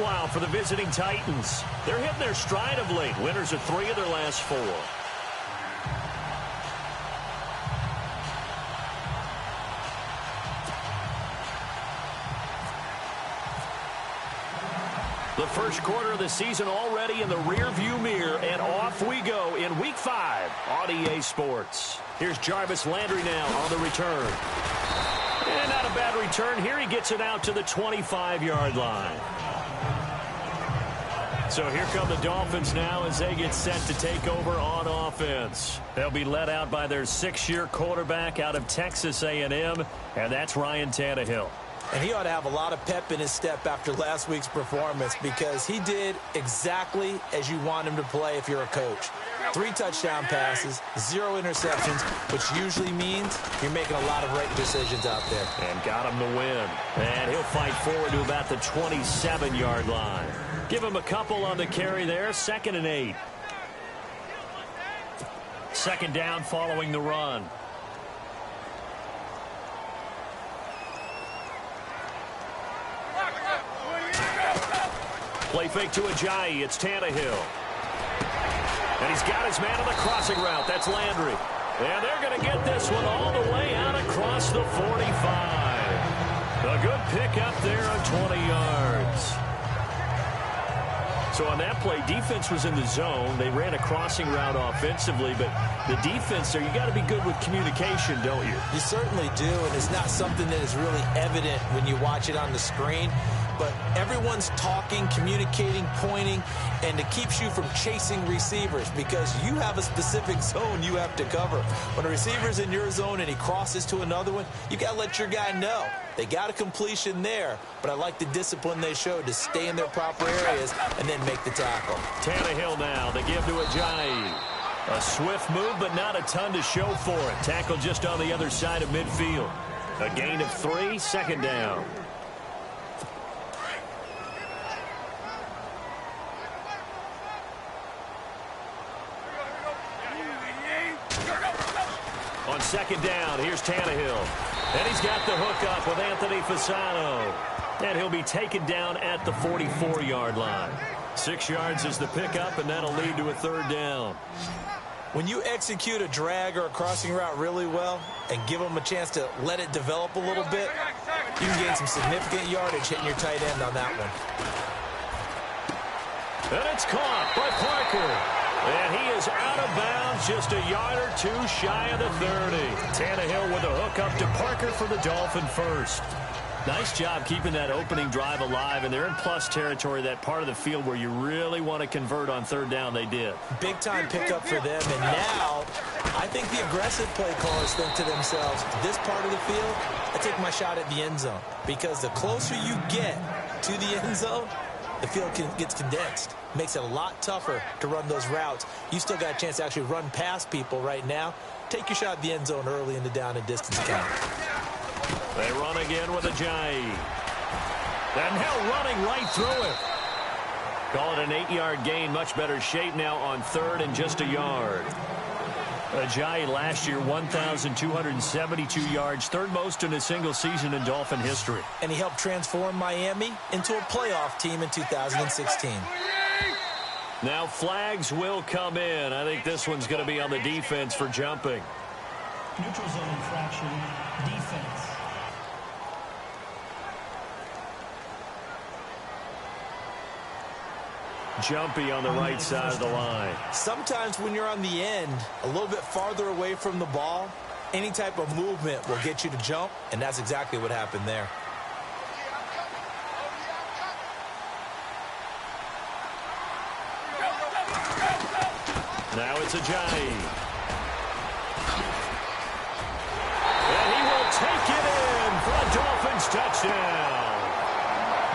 meanwhile, for the visiting Titans, they're hitting their stride of late. Winners of 3 of their last 4. The first quarter of the season already in the rearview mirror, and off we go in Week 5 on EA Sports. Here's Jarvis Landry now on the return. And not a bad return here. He gets it out to the 25-yard line. So here come the Dolphins now as they get set to take over on offense. They'll be led out by their 6-year quarterback out of Texas A&M, and that's Ryan Tannehill. And he ought to have a lot of pep in his step after last week's performance because he did exactly as you want him to play if you're a coach. 3 touchdown passes, 0 interceptions, which usually means you're making a lot of right decisions out there. And got him to win. And he'll fight forward to about the 27-yard line. Give him a couple on the carry there. 2nd and 8. 2nd down following the run. Play fake to Ajayi. It's Tannehill. And he's got his man on the crossing route. That's Landry. And they're going to get this one all the way out across the 45. A good pickup there of 20 yards. So on that play, defense was in the zone. They ran a crossing route offensively, but the defense there, you got to be good with communication, don't you? You certainly do, and it's not something that is really evident when you watch it on the screen. But everyone's talking, communicating, pointing, and it keeps you from chasing receivers because you have a specific zone you have to cover. When a receiver's in your zone and he crosses to another one, you got to let your guy know. They got a completion there, but I like the discipline they showed to stay in their proper areas and then make the tackle. Tannehill now, they give to Ajayi. A swift move, but not a ton to show for it. Tackle just on the other side of midfield. A gain of 3, 2nd down. On 2nd down, here's Tannehill. And he's got the hook up with Anthony Fasano. And he'll be taken down at the 44-yard line. 6 yards is the pickup, and that'll lead to a 3rd down. When you execute a drag or a crossing route really well and give them a chance to let it develop a little bit, you can gain some significant yardage hitting your tight end on that one. And it's caught by Parker. And he is out of bounds, just a yard or 2 shy of the 30. Tannehill with a hook up to Parker for the Dolphin first. Nice job keeping that opening drive alive, and they're in plus territory, that part of the field where you really want to convert on 3rd down. They did. Big-time pickup for them, and now I think the aggressive play callers think to themselves, this part of the field, I take my shot at the end zone, because the closer you get to the end zone, the field gets condensed. Makes it a lot tougher to run those routes. You still got a chance to actually run past people right now. Take your shot at the end zone early in the down and distance count. They run again with Ajayi. And now running right through it. Call it an 8-yard gain. Much better shape now on 3rd and just a yard. Ajayi last year, 1,272 yards, 3rd most in a single season in Dolphin history. And he helped transform Miami into a playoff team in 2016. Now flags will come in. I think this one's going to be on the defense for jumping. Neutral zone infraction, defense. Jumpy on the right side of the line. Sometimes when you're on the end, a little bit farther away from the ball, any type of movement will get you to jump, and that's exactly what happened there. Now it's Ajayi. And he will take it in for a Dolphins touchdown.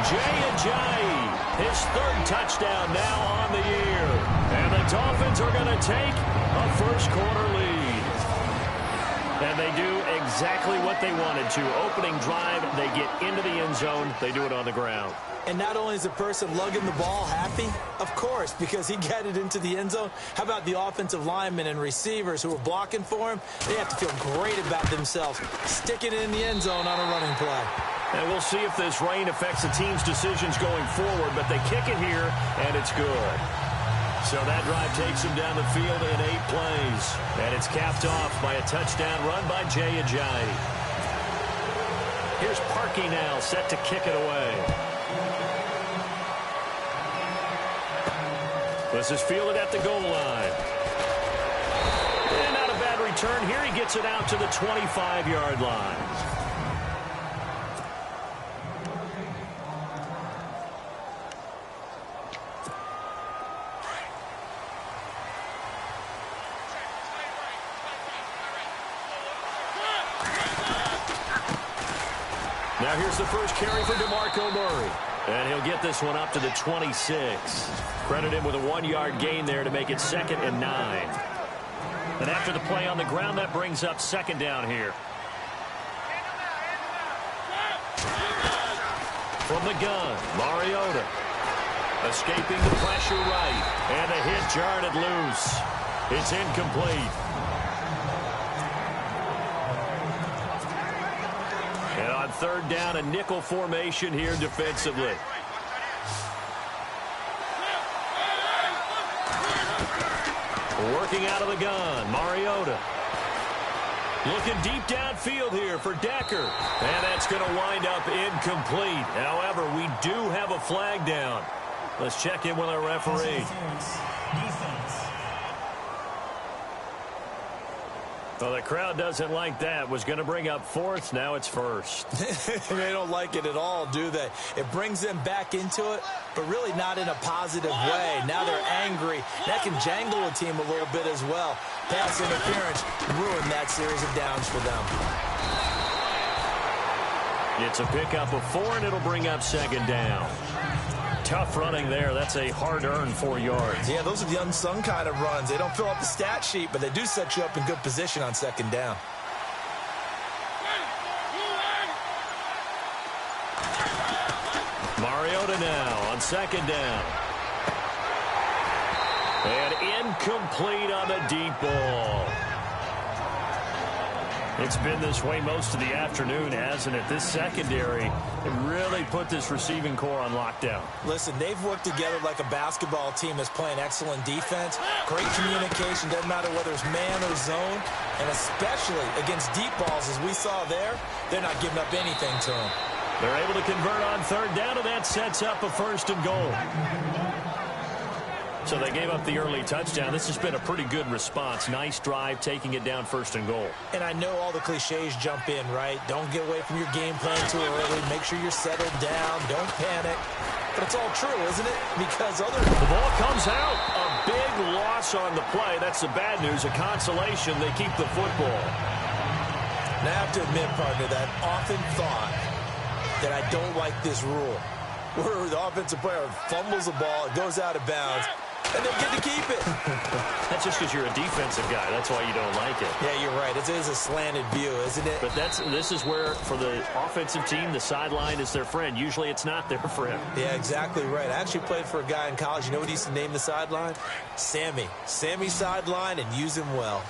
Jay Ajayi, his 3rd touchdown now on the year. And the Dolphins are going to take a first-quarter lead. And they do exactly what they wanted to. Opening drive, they get into the end zone. They do it on the ground. And not only is the person lugging the ball happy, of course, because he got it into the end zone. How about the offensive linemen and receivers who were blocking for him? They have to feel great about themselves, sticking it in the end zone on a running play. And we'll see if this rain affects the team's decisions going forward, but they kick it here, and it's good. So that drive takes him down the field in 8 plays. And it's capped off by a touchdown run by Jay Ajayi. Here's Parkey now, set to kick it away. This is fielded at the goal line. And not a bad return here. He gets it out to the 25-yard line. Now here's the first carry for DeMarco Murray. And he'll get this one up to the 26. Credit him with a 1-yard gain there to make it 2nd and 9. And after the play on the ground, that brings up 2nd down here. From the gun, Mariota. Escaping the pressure right. And a hit jarred it loose. It's incomplete. And on 3rd down, a nickel formation here defensively. Working out of the gun, Mariota. Looking deep downfield here for Decker. And that's going to wind up incomplete. However, we do have a flag down. Let's check in with our referee. Well, the crowd doesn't like that. Was going to bring up 4th. Now it's 1st. They don't like it at all, do they? It brings them back into it, but really not in a positive way. Now they're angry. That can jangle a team a little bit as well. Pass interference ruined that series of downs for them. It's a pickup of 4, and it'll bring up 2nd down. Tough running there. That's a hard-earned 4 yards. Yeah, those are the unsung kind of runs. They don't fill up the stat sheet, but they do set you up in good position on 2nd down. Mariota now on 2nd down. And incomplete on the deep ball. It's been this way most of the afternoon, hasn't it? This secondary really put this receiving core on lockdown. Listen, they've worked together like a basketball team that's playing excellent defense. Great communication, doesn't matter whether it's man or zone. And especially against deep balls, as we saw there, they're not giving up anything to them. They're able to convert on 3rd down, and that sets up a 1st and goal. So they gave up the early touchdown. This has been a pretty good response. Nice drive, taking it down 1st and goal. And I know all the cliches jump in, right? Don't get away from your game plan too early. Make sure you're settled down. Don't panic. But it's all true, isn't it? Because the ball comes out. A big loss on the play. That's the bad news. A consolation. They keep the football. Now I have to admit, partner, that I often thought that I don't like this rule, where the offensive player fumbles the ball, it goes out of bounds, and they get to keep it. That's just because you're a defensive guy. That's why you don't like it. Yeah, you're right. It is a slanted view, isn't it? But this is where, for the offensive team, the sideline is their friend. Usually it's not their friend. Yeah, exactly right. I actually played for a guy in college. You know what he used to name the sideline? Sammy. Sammy sideline, and use him well.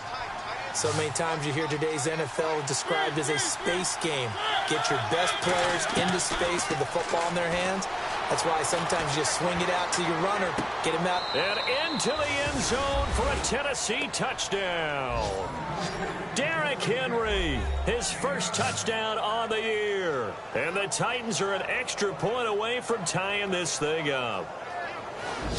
So many times you hear today's NFL described as a space game. Get your best players into space with the football in their hands. That's why sometimes you just swing it out to your runner, get him out. And into the end zone for a Tennessee touchdown. Derrick Henry, his first touchdown on the year. And the Titans are an extra point away from tying this thing up.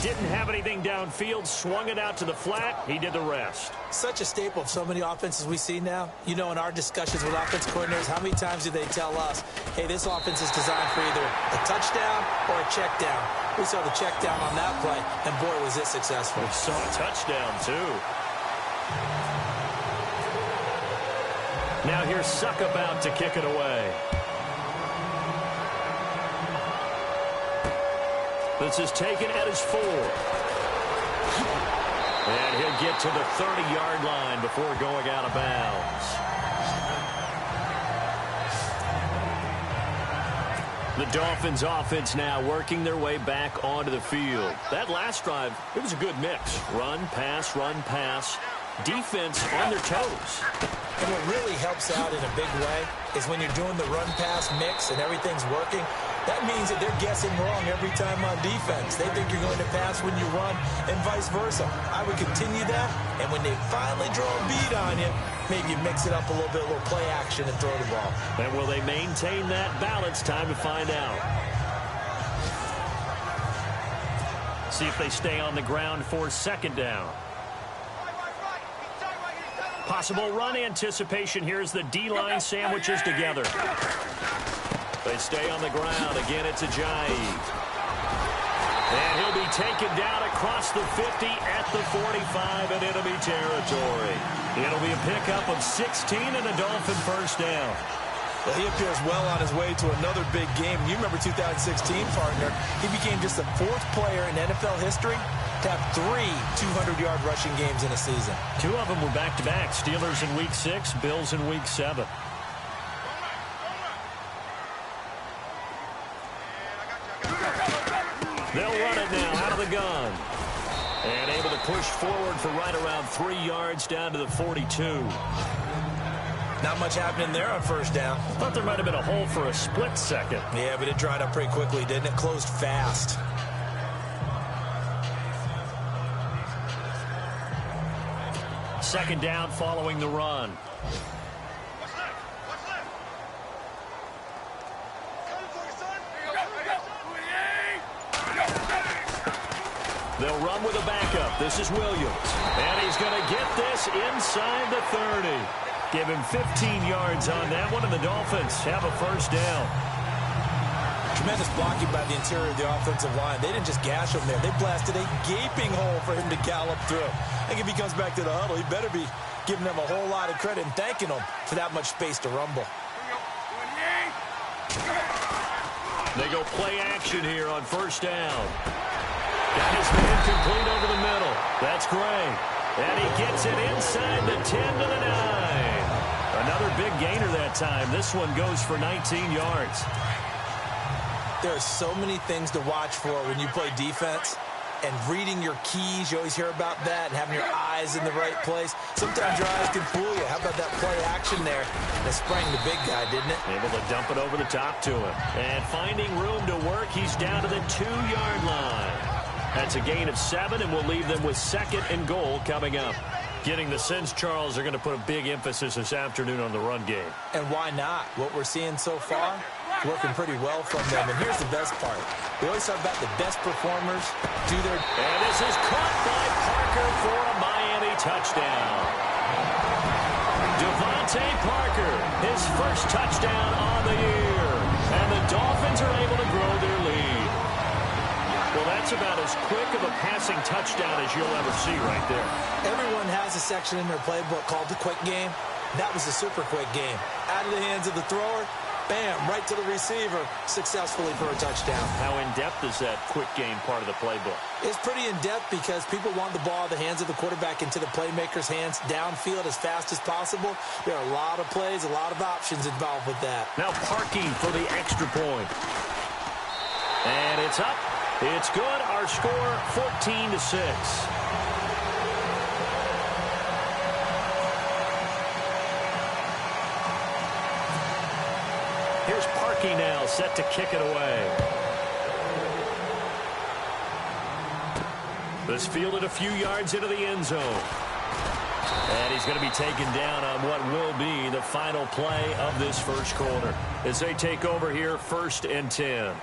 Didn't have anything downfield, swung it out to the flat. He did the rest. Such a staple of so many offenses we see now. You know, in our discussions with offense coordinators, how many times do they tell us, hey, this offense is designed for either a touchdown or a check down. We saw the check down on that play, and boy, was it successful. We saw a touchdown, too. Now here's Suck about to kick it away. This is taken at his 4. And he'll get to the 30-yard line before going out of bounds. The Dolphins offense now working their way back onto the field. That last drive, it was a good mix. Run, pass, defense on their toes. And what really helps out in a big way is when you're doing the run-pass mix and everything's working, that means that they're guessing wrong every time on defense. They think you're going to pass when you run and vice versa. I would continue that, and when they finally draw a beat on you, maybe you mix it up a little bit, a little play action and throw the ball. And will they maintain that balance? Time to find out. See if they stay on the ground for second down. Possible run anticipation. Here's the D-line sandwiches together. They stay on the ground. Again, it's Ajayi. And he'll be taken down across the 50 at the 45 and enemy territory. It'll be a pickup of 16 and a Dolphin first down. Well, he appears well on his way to another big game. You remember 2016, partner. He became just the 4th player in NFL history to have 3 200-yard rushing games in a season. 2 of them were back-to-back. Steelers in Week 6, Bills in Week 7. They'll run it now out of the gun. And able to push forward for right around 3 yards down to the 42. Not much happening there on first down. Thought there might have been a hole for a split second. Yeah, but it dried up pretty quickly, didn't it? Closed fast. Second down following the run. They'll run with a backup. This is Williams. And he's going to get this inside the 30. Give him 15 yards on that one, and the Dolphins have a first down. Tremendous blocking by the interior of the offensive line. They didn't just gash him there. They blasted a gaping hole for him to gallop through. I think if he comes back to the huddle, he better be giving them a whole lot of credit and thanking them for that much space to rumble. They go play action here on first down. Got his man complete over the middle. That's Gray. And he gets it inside the 10 to the 9. Another big gainer that time. This one goes for 19 yards. There are so many things to watch for when you play defense. And reading your keys, you always hear about that, and having your eyes in the right place. Sometimes your eyes can fool you. How about that play action there? That sprang the big guy, didn't it? Able to dump it over the top to him. And finding room to work, he's down to the 2-yard line. That's a gain of 7, and we'll leave them with 2nd and goal coming up. Getting the sense, Charles, are going to put a big emphasis this afternoon on the run game. And why not? What we're seeing so far, working pretty well from them. And here's the best part. We always talk about the best performers do their... And this is caught by Parker for a Miami touchdown. Devontae Parker, his first touchdown on the year. And the Dolphins are able to grow their lead. Well, that's about as quick of a passing touchdown as you'll ever see right there. Everyone has a section in their playbook called the quick game. That was a super quick game. Out of the hands of the thrower, bam, right to the receiver, successfully for a touchdown. How in-depth is that quick game part of the playbook? It's pretty in-depth because people want the ball out of the hands of the quarterback into the playmaker's hands downfield as fast as possible. There are a lot of plays, a lot of options involved with that. Now Parkey for the extra point. And it's up. It's good. Our score, 14-6. Here's Parkey now, set to kick it away. This fielded a few yards into the end zone. And he's going to be taken down on what will be the final play of this first quarter. As they take over here, 1st and 10.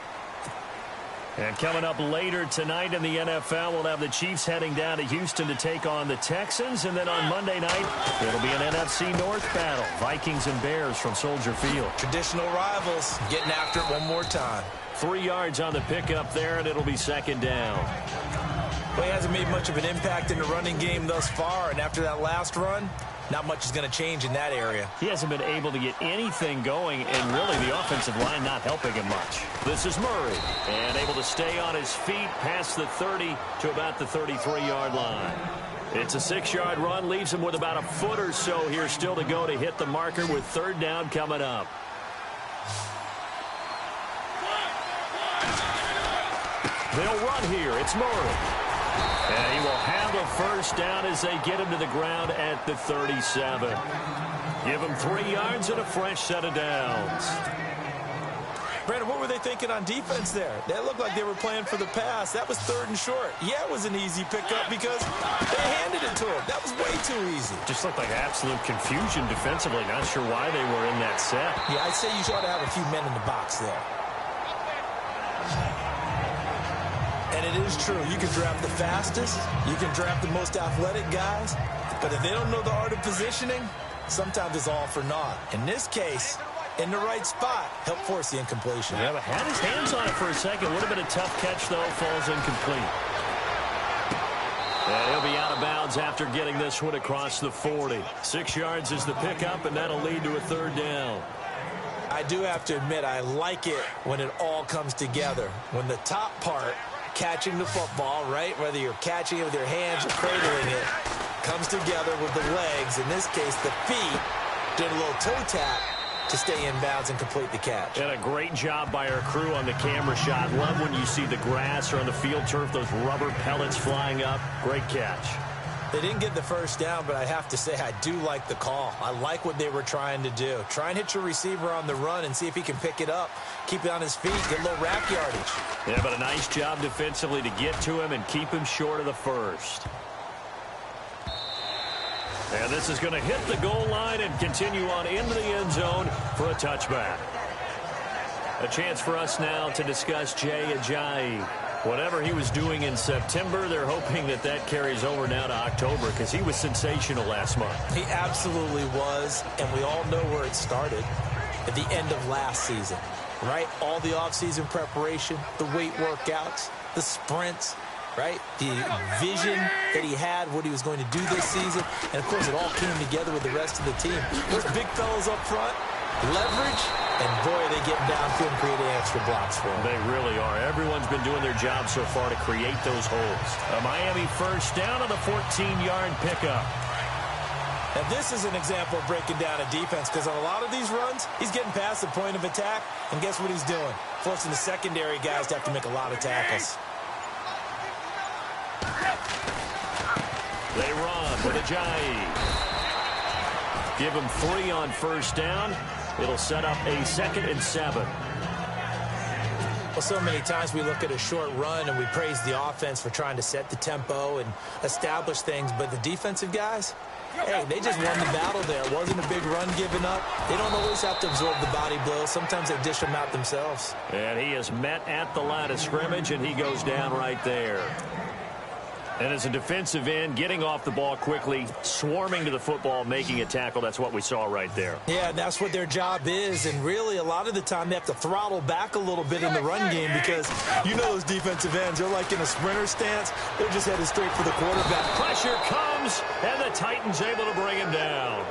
And coming up later tonight in the NFL, we'll have the Chiefs heading down to Houston to take on the Texans. And then on Monday night, it'll be an NFC North battle. Vikings and Bears from Soldier Field. Traditional rivals getting after it one more time. 3 yards on the pickup there, and it'll be 2nd down. Well, he hasn't made much of an impact in the running game thus far. And after that last run, not much is going to change in that area. He hasn't been able to get anything going, and really the offensive line not helping him much. This is Murray, and able to stay on his feet past the 30 to about the 33-yard line. It's a 6-yard run, leaves him with about a foot or so here still to go to hit the marker with 3rd down coming up. They'll run here. It's Murray. And he will have a first down as they get him to the ground at the 37. Give him 3 yards and a fresh set of downs. Brandon, what were they thinking on defense there? They looked like they were playing for the pass. That was 3rd and short. Yeah, it was an easy pickup because they handed it to him. That was way too easy. Just looked like absolute confusion defensively. Not sure why they were in that set. Yeah, I'd say you ought to have a few men in the box there. And it is true. You can draft the fastest. You can draft the most athletic guys. But if they don't know the art of positioning, sometimes it's all for naught. In this case, in the right spot, help force the incompletion. Yeah, but had his hands on it for a second. Would have been a tough catch, though. Falls incomplete. And he'll be out of bounds after getting this one across the 40. 6 yards is the pickup, and that'll lead to a 3rd down. I do have to admit, I like it when it all comes together. When the top part, catching the football, right, whether you're catching it with your hands or cradling it, comes together with the legs. In this case, the feet did a little toe tap to stay in bounds and complete the catch. And a great job by our crew on the camera shot. Love when you see the grass or on the field turf, those rubber pellets flying up. Great catch. They didn't get the 1st down, but I have to say I do like the call. I like what they were trying to do. Try and hit your receiver on the run and see if he can pick it up. Keep it on his feet, get a little rack yardage. Yeah, but a nice job defensively to get to him and keep him short of the 1st. And this is going to hit the goal line and continue on into the end zone for a touchback. A chance for us now to discuss Jay Ajayi. Whatever he was doing in September, they're hoping that that carries over now to October because he was sensational last month. He absolutely was, and we all know where it started at the end of last season, right? All the offseason preparation, the weight workouts, the sprints, right? The vision that he had, what he was going to do this season. And, of course, it all came together with the rest of the team. Those big fellas up front, leverage, and, boy, they get downfield and create extra blocks for them. They really are. Everyone's been doing their job so far to create those holes. A Miami 1st down on the 14-yard pickup. Now, this is an example of breaking down a defense because on a lot of these runs, he's getting past the point of attack, and guess what he's doing? Forcing the secondary guys to have to make a lot of tackles. They run with Ajayi. Give him 3 on 1st down. It'll set up a 2nd and 7. Well, so many times we look at a short run and we praise the offense for trying to set the tempo and establish things, but the defensive guys, hey, they just won the battle there. It wasn't a big run given up. They don't always have to absorb the body blows. Sometimes they dish them out themselves. And he is met at the line of scrimmage, and he goes down right there. And as a defensive end, getting off the ball quickly, swarming to the football, making a tackle, that's what we saw right there. Yeah, that's what their job is. And really, a lot of the time, they have to throttle back a little bit in the run game because you know those defensive ends, they're like in a sprinter stance. They're just headed straight for the quarterback. Pressure comes, and the Titans able to bring him down.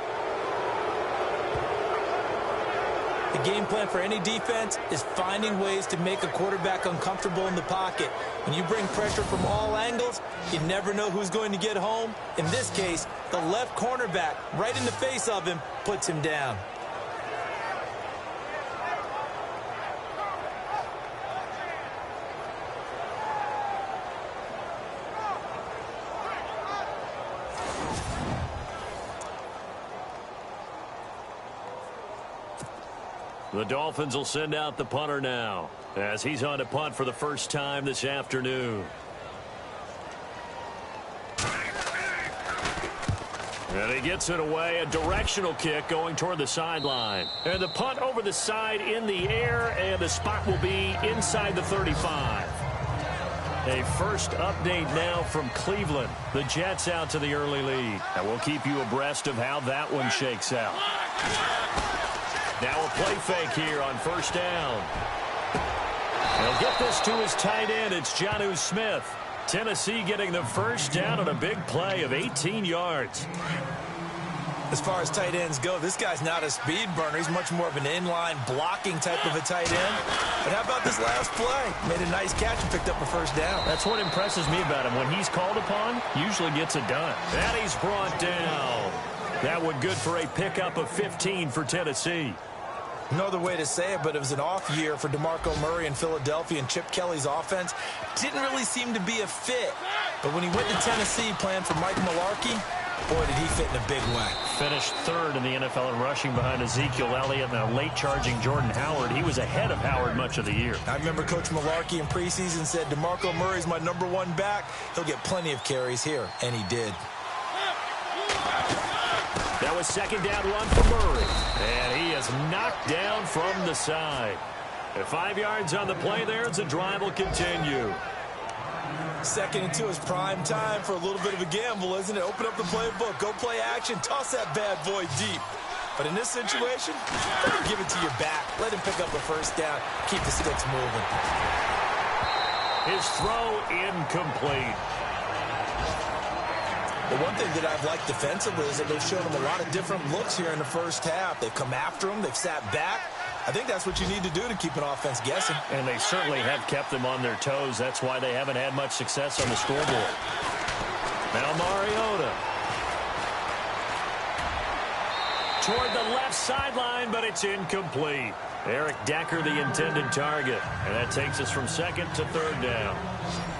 The game plan for any defense is finding ways to make a quarterback uncomfortable in the pocket. When you bring pressure from all angles, you never know who's going to get home. In this case, the left cornerback, right in the face of him, puts him down. The Dolphins will send out the punter now as he's on to punt for the 1st time this afternoon. And he gets it away, a directional kick going toward the sideline. And the punt over the side in the air, and the spot will be inside the 35. A first update now from Cleveland. The Jets out to the early lead. And we'll keep you abreast of how that one shakes out. Now a play fake here on 1st down. He'll get this to his tight end. It's Jonnu Smith. Tennessee getting the 1st down on a big play of 18 yards. As far as tight ends go, this guy's not a speed burner. He's much more of an inline blocking type of a tight end. But how about this last play? Made a nice catch and picked up a 1st down. That's what impresses me about him. When he's called upon, usually gets it done. And he's brought down. That one good for a pickup of 15 for Tennessee. No other way to say it, but it was an off year for DeMarco Murray in Philadelphia, and Chip Kelly's offense didn't really seem to be a fit. But when he went to Tennessee playing for Mike Mularkey, Boy, did he fit in a big way. Finished third in the NFL in rushing behind Ezekiel Elliott and a late-charging Jordan Howard. He was ahead of Howard much of the year. I remember Coach Malarkey in preseason said, DeMarco Murray's my #1 back. He'll get plenty of carries here, and he did. That was second down run for Murray, and he is knocked down from the side. At 5 yards on the play there, the drive will continue. 2nd and 2 is prime time for a little bit of a gamble, isn't it? Open up the playbook, go play action, toss that bad boy deep. But in this situation, don't give it to your back. Let him pick up a first down, keep the sticks moving. His throw incomplete. The one thing that I've liked defensively is that they've shown him a lot of different looks here in the first half. They've come after him, they've sat back. I think that's what you need to do to keep an offense guessing. And they certainly have kept them on their toes. That's why they haven't had much success on the scoreboard. Now Mariota. Toward the left sideline, but it's incomplete. Eric Decker, the intended target. And that takes us from 2nd to 3rd down.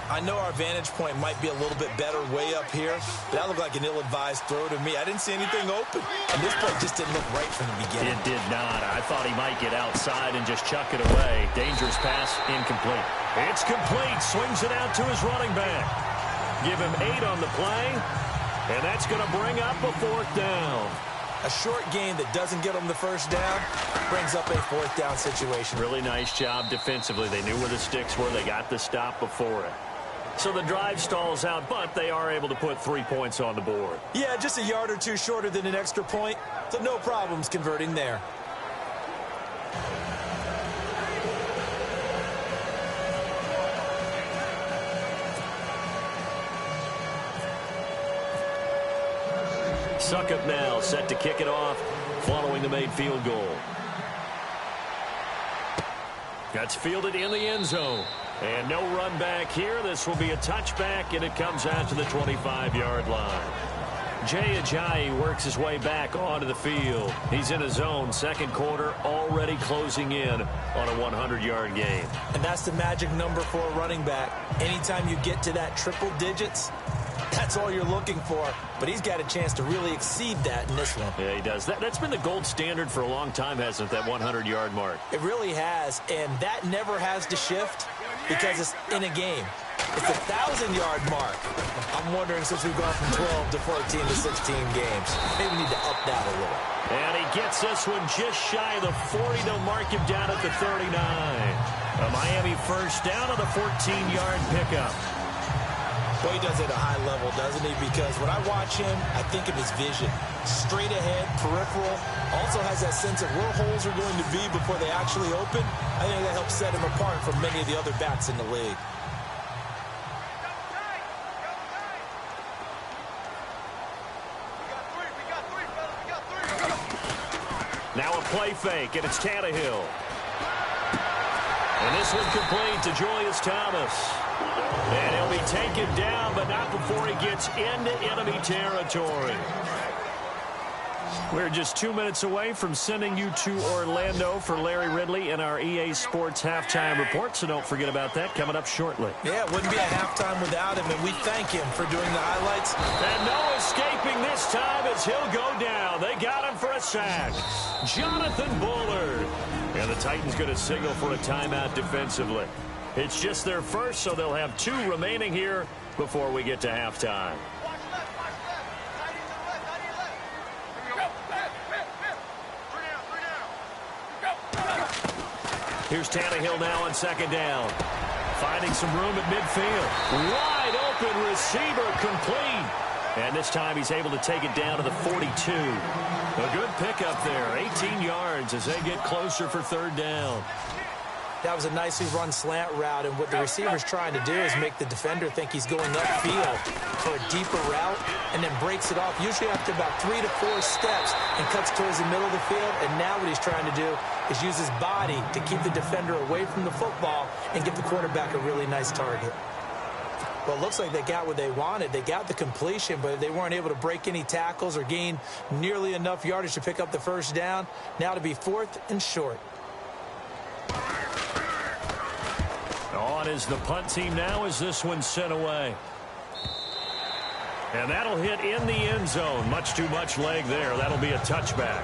I know our vantage point might be a little bit better way up here, but that looked like an ill-advised throw to me. I didn't see anything open, and this play just didn't look right from the beginning. It did not. I thought he might get outside and just chuck it away. Dangerous pass, incomplete. It's complete. Swings it out to his running back. Give him 8 on the play, and that's going to bring up a 4th down. A short gain that doesn't get them the first down brings up a 4th down situation. Really nice job defensively. They knew where the sticks were. They got the stop before it. So the drive stalls out, but they are able to put 3 points on the board. Yeah, just a yard or two shorter than an extra point, so no problems converting there. Suckup now set to kick it off following the made field goal. That's fielded in the end zone. And no run back here. This will be a touchback, and it comes out to the 25-yard line. Jay Ajayi works his way back onto the field. He's in his own 2nd quarter, already closing in on a 100-yard game. And that's the magic number for a running back. Anytime you get to that triple digits, that's all you're looking for. But he's got a chance to really exceed that in this one. Yeah, he does. That's been the gold standard for a long time, hasn't it, that 100-yard mark? It really has, and that never has to shift because it's in a game. It's the 1,000-yard mark. I'm wondering, since we've gone from 12 to 14 to 16 games, maybe we need to up that a little. And he gets this one just shy of the 40. They'll mark him down at the 39. A Miami first down on the 14-yard pickup. Well, he does it at a high level, doesn't he? Because when I watch him, I think of his vision. Straight ahead, peripheral. Also has that sense of where holes are going to be before they actually open. I think that helps set him apart from many of the other backs in the league. Now a play fake, and it's Tannehill. And this one complete to Julius Thomas. And he'll be taken down, but not before he gets into enemy territory. We're just 2 minutes away from sending you to Orlando for Larry Ridley in our EA Sports Halftime Report, so don't forget about that coming up shortly. Yeah, it wouldn't be a halftime without him, and we thank him for doing the highlights. And no escaping this time as he'll go down. They got him for a sack. Jonathan Bullard. And the Titans going to signal for a timeout defensively. It's just their first, so they'll have 2 remaining here before we get to halftime. Here's Tannehill now on 2nd down. Finding some room at midfield. Wide open receiver complete. And this time he's able to take it down to the 42. A good pickup there. 18 yards as they get closer for 3rd down. That was a nicely run slant route, and what the receiver's trying to do is make the defender think he's going upfield for a deeper route and then breaks it off, usually after about 3 to 4 steps, and cuts towards the middle of the field. And now what he's trying to do is use his body to keep the defender away from the football and give the quarterback a really nice target. Well, it looks like they got what they wanted. They got the completion, but they weren't able to break any tackles or gain nearly enough yardage to pick up the first down. Now to be 4th and short. On is the punt team now as this one's sent away. And that'll hit in the end zone. Much too much leg there. That'll be a touchback.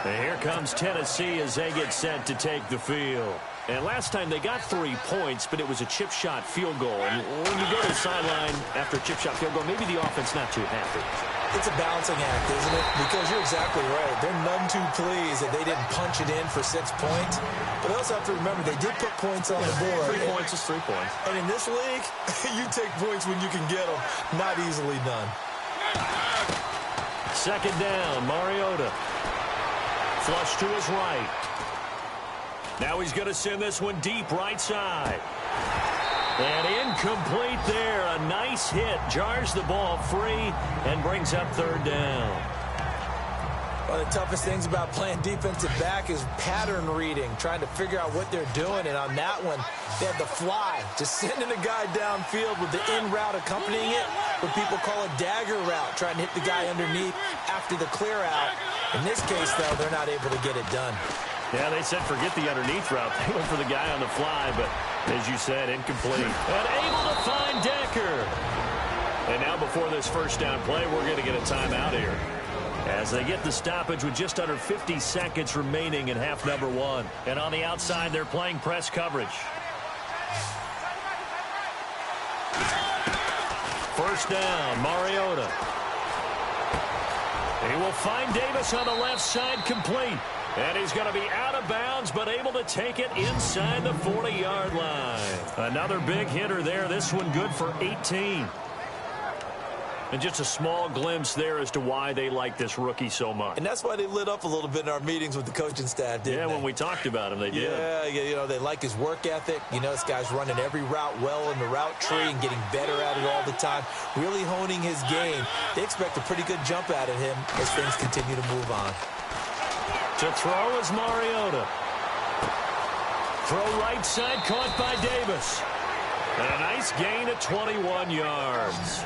And here comes Tennessee as they get set to take the field. And last time they got 3 points, but it was a chip shot field goal. And when you go to the sideline after a chip shot field goal, maybe the offense not too happy. It's a balancing act, isn't it? Because you're exactly right. They're none too pleased that they didn't punch it in for 6 points. But they also have to remember they did put points on the board. 3 points is 3 points. And in this league, you take points when you can get them. Not easily done. Second down, Mariota. Flush to his right. Now he's going to send this one deep right side. And incomplete there. A nice hit. Jars the ball free and brings up third down. One of the toughest things about playing defensive back is pattern reading, trying to figure out what they're doing. And on that one, they had the fly, just sending a guy downfield with the in route accompanying it, what people call a dagger route, trying to hit the guy underneath after the clear out. In this case, though, they're not able to get it done. Yeah, they said forget the underneath route. They went for the guy on the fly, but as you said, incomplete. And able to find Decker. And now before this first down play, we're going to get a timeout here, as they get the stoppage with just under 50 seconds remaining in half number 1. And on the outside, they're playing press coverage. First down, Mariota. He will find Davis on the left side, complete. And he's going to be out of bounds, but able to take it inside the 40-yard line. Another big hitter there. This one good for 18. And just a small glimpse there as to why they like this rookie so much. And that's why they lit up a little bit in our meetings with the coaching staff, didn't they? Yeah, when we talked about him, they did. Yeah, you know, they like his work ethic. You know, this guy's running every route well in the route tree and getting better at it all the time, really honing his game. They expect a pretty good jump out of him as things continue to move on. To throw is Mariota. Throw right side, caught by Davis. And a nice gain of 21 yards.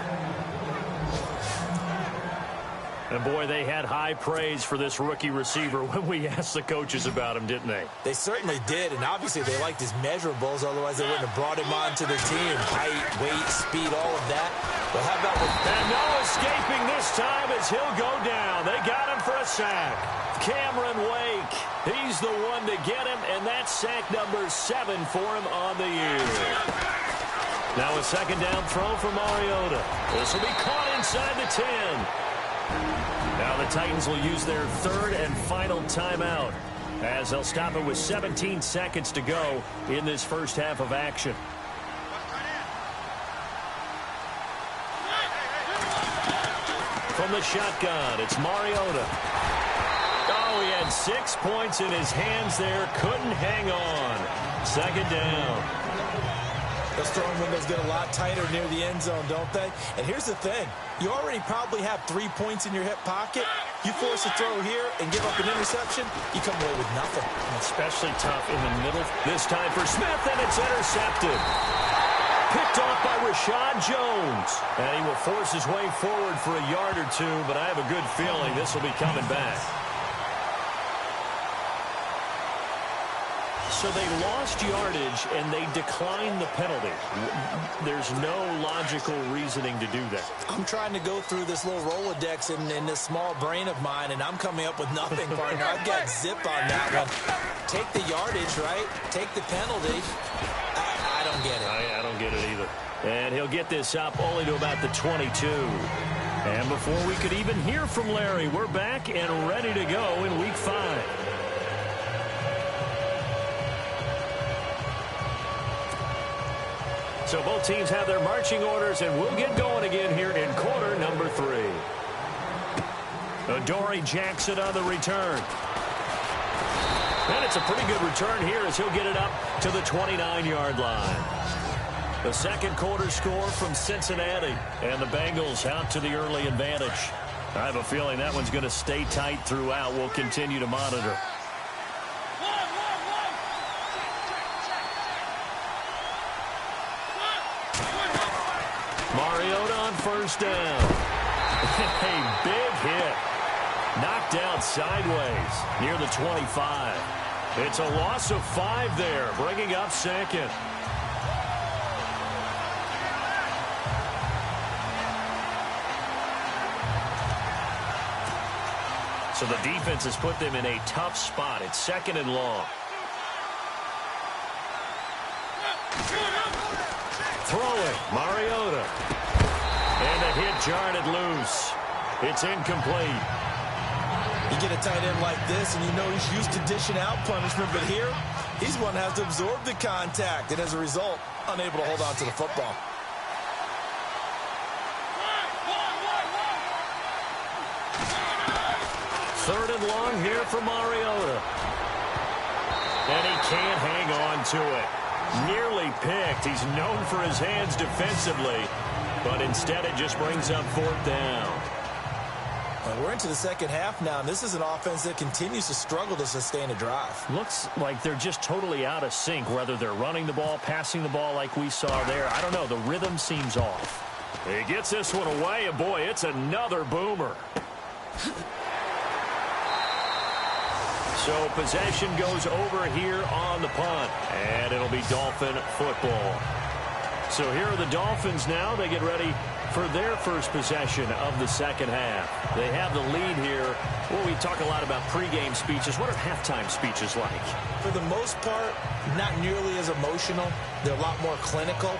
And, boy, they had high praise for this rookie receiver when we asked the coaches about him, didn't they? They certainly did, and obviously they liked his measurables. Otherwise, they wouldn't have brought him onto their team. Height, weight, speed, all of that. Well, how about with... And no escaping this time as he'll go down. They got him for a sack. Cameron Wake, he's the one to get him, and that's sack number 7 for him on the year. Now a second down throw for Mariota. This will be caught inside the 10. Now the Titans will use their third and final timeout, as they'll stop it with 17 seconds to go in this first half of action. From the shotgun, it's Mariota. Oh, he had 6 points in his hands there. Couldn't hang on. Second down. Those throwing windows get a lot tighter near the end zone, don't they? And here's the thing. You already probably have 3 points in your hip pocket. You force a throw here and give up an interception, you come away with nothing. Especially tough in the middle. This time for Smith, and it's intercepted. Picked off by Rashad Jones. And he will force his way forward for a yard or two, but I have a good feeling this will be coming back. So they lost yardage, and they declined the penalty. There's no logical reasoning to do that. I'm trying to go through this little Rolodex in this small brain of mine, and I'm coming up with nothing, partner. I've got zip on that one. Take the yardage, right? Take the penalty. I don't get it. I don't get it either. And he'll get this up only to about the 22. And before we could even hear from Larry, we're back and ready to go in Week 5. So both teams have their marching orders, and we'll get going again here in quarter number 3. Adoree Jackson on the return. And it's a pretty good return here as he'll get it up to the 29-yard line. The second quarter score from Cincinnati, and the Bengals out to the early advantage. I have a feeling that one's going to stay tight throughout. We'll continue to monitor. Mariota on first down. A big hit. Knocked out sideways near the 25. It's a loss of 5 there, bringing up second. So the defense has put them in a tough spot. It's 2nd and long. Throwing, Mariota. And the hit jarred it loose. It's incomplete. You get a tight end like this, and you know he's used to dishing out punishment, but here, he's one that has to absorb the contact, and as a result, unable to hold on to the football. Third and long here for Mariota. And he can't hang on to it. Nearly picked. He's known for his hands defensively, but instead it just brings up 4th down. Well, we're into the second half now, and this is an offense that continues to struggle to sustain a drive. Looks like they're just totally out of sync, whether they're running the ball, passing the ball like we saw there. I don't know. The rhythm seems off. He gets this one away, and boy, it's another boomer. So possession goes over here on the punt, and it'll be Dolphin football. So here are the Dolphins now. They get ready for their first possession of the second half. They have the lead here. Well, we talk a lot about pregame speeches. What are halftime speeches like? For the most part, not nearly as emotional. They're a lot more clinical.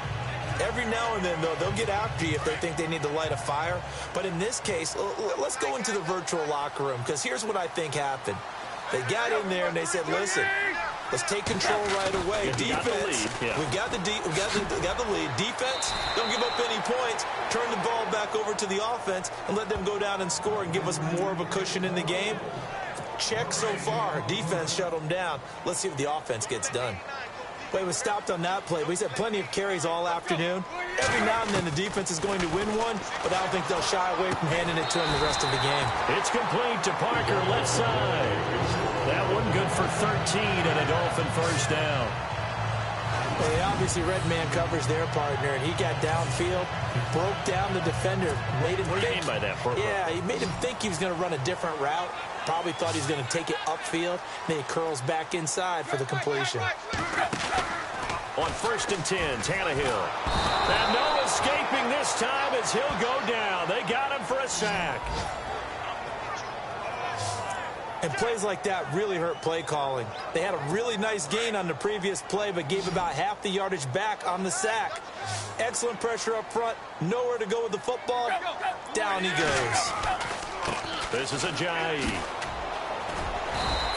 Every now and then, though, they'll get after you if they think they need to light a fire. But in this case, let's go into the virtual locker room, because here's what I think happened. They got in there and they said, listen, let's take control right away. Defense, we've got the lead. Defense, don't give up any points. Turn the ball back over to the offense and let them go down and score and give us more of a cushion in the game. Check so far. Defense shut them down. Let's see if the offense gets done. Play was stopped on that play. He's had plenty of carries all afternoon. Every now and then the defense is going to win one, but I don't think they'll shy away from handing it to him the rest of the game. It's complete to Parker, left side. That one good for 13 and a Dolphin first down. Well, they obviously red man covers their partner, and he got downfield, broke down the defender, made him What do you mean by that? Yeah, he made him think he was going to run a different route. Probably thought he was going to take it upfield. Then he curls back inside for the completion. On 1st and 10, Tannehill. And no escaping this time as he'll go down. They got him for a sack. And plays like that really hurt play calling. They had a really nice gain on the previous play, but gave about half the yardage back on the sack. Excellent pressure up front. Nowhere to go with the football. Down he goes. This is Ajayi.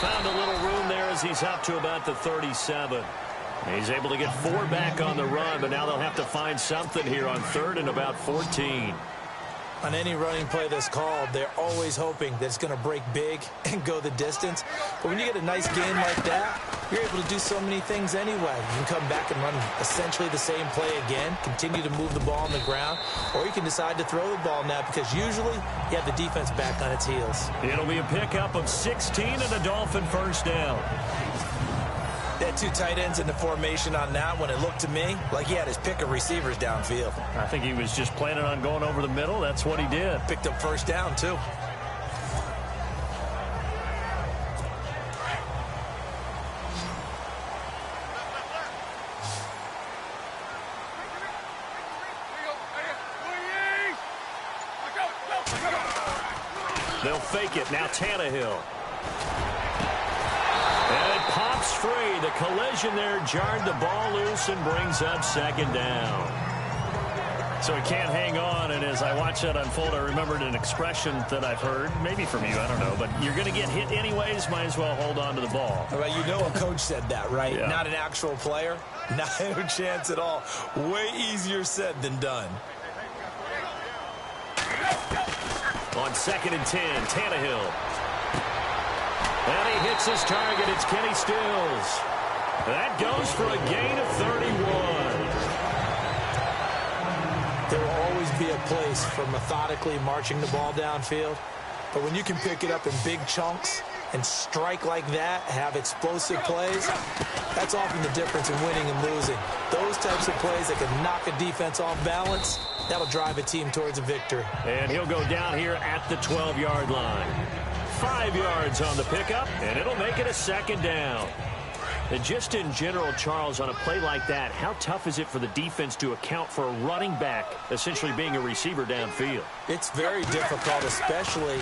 Found a little room there as he's up to about the 37. He's able to get 4 back on the run, but now they'll have to find something here on 3rd and about 14. On any running play that's called, they're always hoping that it's going to break big and go the distance. But when you get a nice game like that, you're able to do so many things anyway. You can come back and run essentially the same play again, continue to move the ball on the ground, or you can decide to throw the ball now because usually you have the defense back on its heels. It'll be a pickup of 16 and a Dolphin first down. They had 2 tight ends in the formation on that one. It looked to me like he had his pick of receivers downfield. I think he was just planning on going over the middle. That's what he did. Picked up first down, too. They'll fake it. Now Tannehill. And it pops free. The collision there jarred the ball loose and brings up 2nd down. So he can't hang on, and as I watch that unfold, I remembered an expression that I've heard, maybe from you, I don't know, but you're going to get hit anyways, might as well hold on to the ball. Well, you know a coach said that, right? Yeah. Not an actual player. Not a chance at all. Way easier said than done. On 2nd and 10, Tannehill. And he hits his target. It's Kenny Stills. That goes for a gain of 31. There will always be a place for methodically marching the ball downfield. But when you can pick it up in big chunks and strike like that, have explosive plays, that's often the difference in winning and losing. Those types of plays that can knock a defense off balance, that'll drive a team towards a victory. And he'll go down here at the 12-yard line. 5 yards on the pickup, and it'll make it a 2nd down. And just in general, Charles, on a play like that, how tough is it for the defense to account for a running back essentially being a receiver downfield? It's very difficult, especially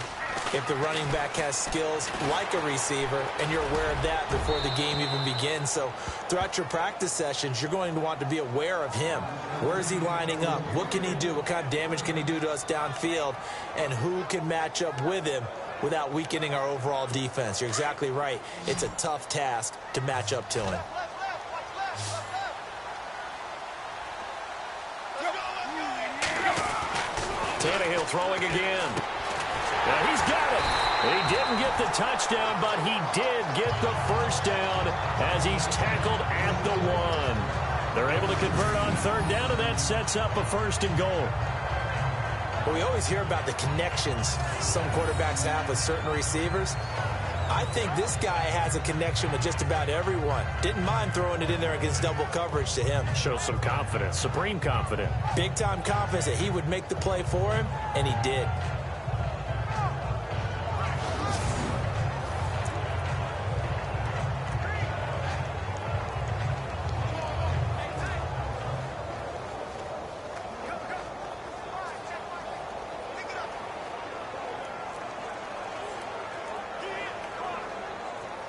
if the running back has skills like a receiver, and you're aware of that before the game even begins. So throughout your practice sessions, you're going to want to be aware of him. Where is he lining up? What can he do? What kind of damage can he do to us downfield? And who can match up with him without weakening our overall defense? You're exactly right. It's a tough task to match up to him. Tannehill throwing again. Now he's got it. He didn't get the touchdown, but he did get the first down as he's tackled at the 1. They're able to convert on third down, and that sets up a first and goal. Well, we always hear about the connections some quarterbacks have with certain receivers. I think this guy has a connection with just about everyone. Didn't mind throwing it in there against double coverage to him. Shows some confidence, supreme confidence. Big-time confidence that he would make the play for him, and he did.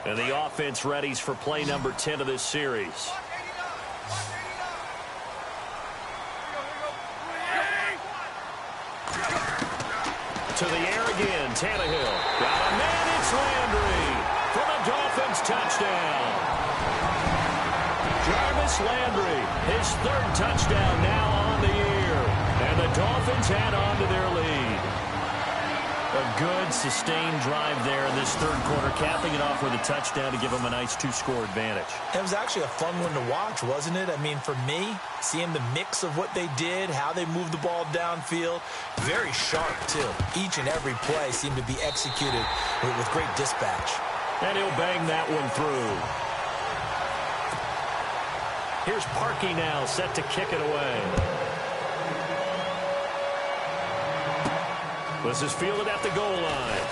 And the offense readies for play number 10 of this series. To the air again, Tannehill. Got a man, it's Landry for the Dolphins touchdown. Jarvis Landry, his third touchdown now on the year. And the Dolphins add on to their lead. A good, sustained drive there in this third quarter, capping it off with a touchdown to give them a nice 2-score advantage. It was actually a fun one to watch, wasn't it? I mean, for me, seeing the mix of what they did, how they moved the ball downfield, very sharp, too. Each and every play seemed to be executed with great dispatch. And he'll bang that one through. Here's Parkey now, set to kick it away. This is fielded at the goal line.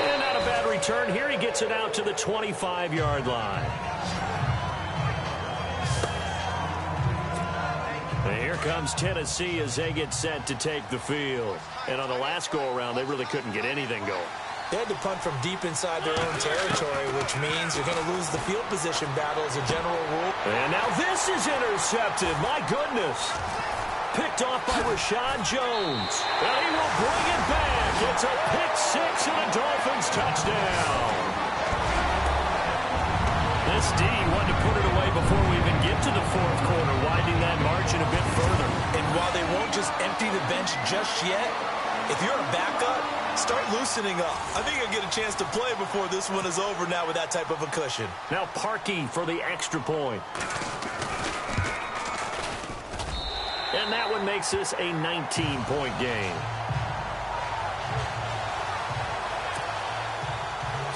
And not a bad return here. He gets it out to the 25-yard line. And here comes Tennessee as they get set to take the field. And on the last go-around, they really couldn't get anything going. They had to punt from deep inside their own territory, which means you're going to lose the field position battle as a general rule. And now this is intercepted. My goodness. Picked off by Rashad Jones. And he will bring it back. It's a pick six and a Dolphins touchdown. This D wanted to put it away before we even get to the fourth quarter, widening that margin a bit further. And while they won't just empty the bench just yet, if you're a backup, start loosening up. I think you'll get a chance to play before this one is over now with that type of a cushion. Now Parkey for the extra point. And that one makes this a 19-point game.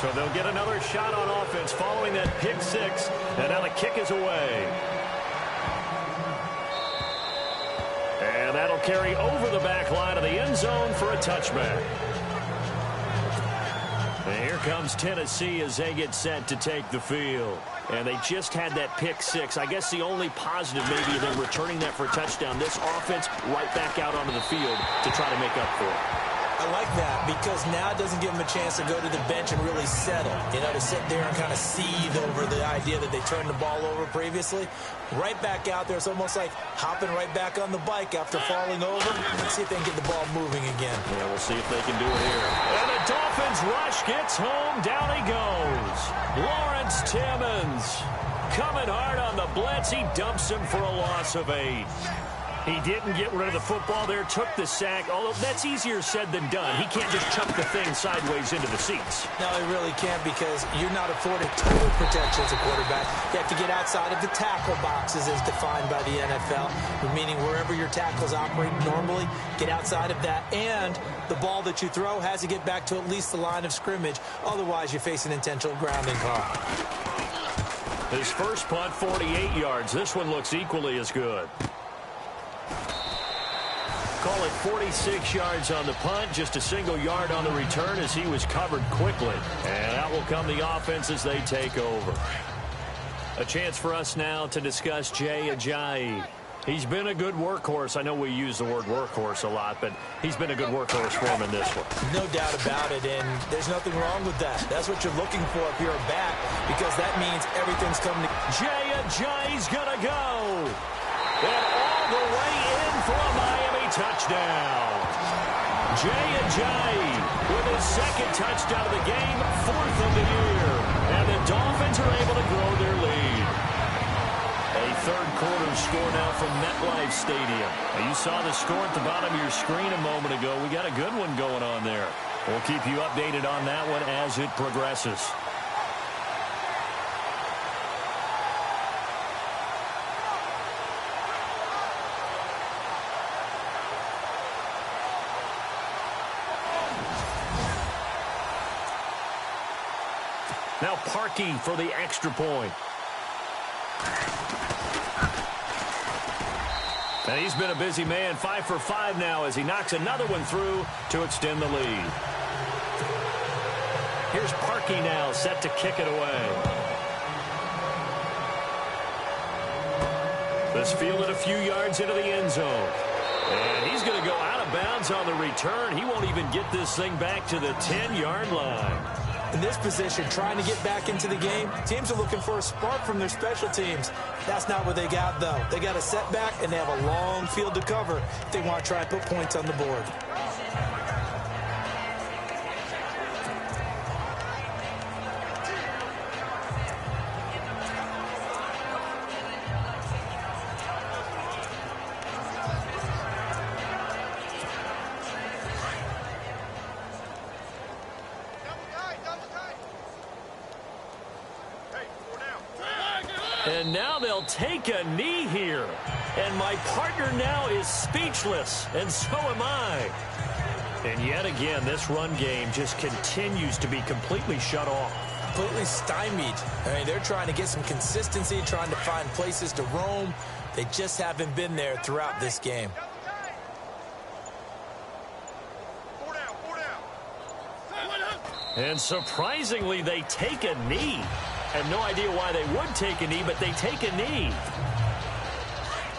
So they'll get another shot on offense following that pick six. And now the kick is away. And that'll carry over the back line of the end zone for a touchback. And here comes Tennessee as they get set to take the field. And they just had that pick six. I guess the only positive maybe them returning that for a touchdown. This offense right back out onto the field to try to make up for it. I like that because now it doesn't give them a chance to go to the bench and really settle. You know, to sit there and kind of seethe over the idea that they turned the ball over previously. Right back out there. It's almost like hopping right back on the bike after falling over. Let's see if they can get the ball moving again. Yeah, we'll see if they can do it here. And the Dolphins rush gets home. Down he goes. Lawrence Timmons coming hard on the blitz. He dumps him for a loss of 8. He didn't get rid of the football there, took the sack, although that's easier said than done. He can't just chuck the thing sideways into the seats. No, he really can't because you're not afforded total protection as a quarterback. You have to get outside of the tackle boxes as defined by the NFL, meaning wherever your tackles operate normally, get outside of that. And the ball that you throw has to get back to at least the line of scrimmage. Otherwise, you face an intentional grounding call. His first punt, 48 yards. This one looks equally as good. Call it 46 yards on the punt, just a single yard on the return as he was covered quickly. And out will come the offense as they take over. A chance for us now to discuss Jay Ajayi. He's been a good workhorse. I know we use the word workhorse a lot, but he's been a good workhorse for him in this one. No doubt about it, and there's nothing wrong with that. That's what you're looking for if you're a back, because that means everything's coming to... Jay's going to go. And all the way in for a Miami touchdown. Jay with his second touchdown of the game, 4th of the year. And the Dolphins are able to grow their lead. A third-quarter score now from MetLife Stadium. Now, you saw the score at the bottom of your screen a moment ago. We got a good one going on there. We'll keep you updated on that one as it progresses. Now Parkey for the extra point. And he's been a busy man, 5 for 5 now as he knocks another one through to extend the lead. Here's Parkey now, set to kick it away. This fielded a few yards into the end zone. And he's going to go out of bounds on the return. He won't even get this thing back to the 10-yard line. In this position, trying to get back into the game, teams are looking for a spark from their special teams. That's not what they got, though. They got a setback, and they have a long field to cover if they want to try and put points on the board. And now they'll take a knee here. And my partner now is speechless, and so am I. And yet again, this run game just continues to be completely shut off. Completely stymied. I mean, they're trying to get some consistency, trying to find places to roam. They just haven't been there throughout this game. And surprisingly, they take a knee. I have no idea why they would take a knee, but they take a knee.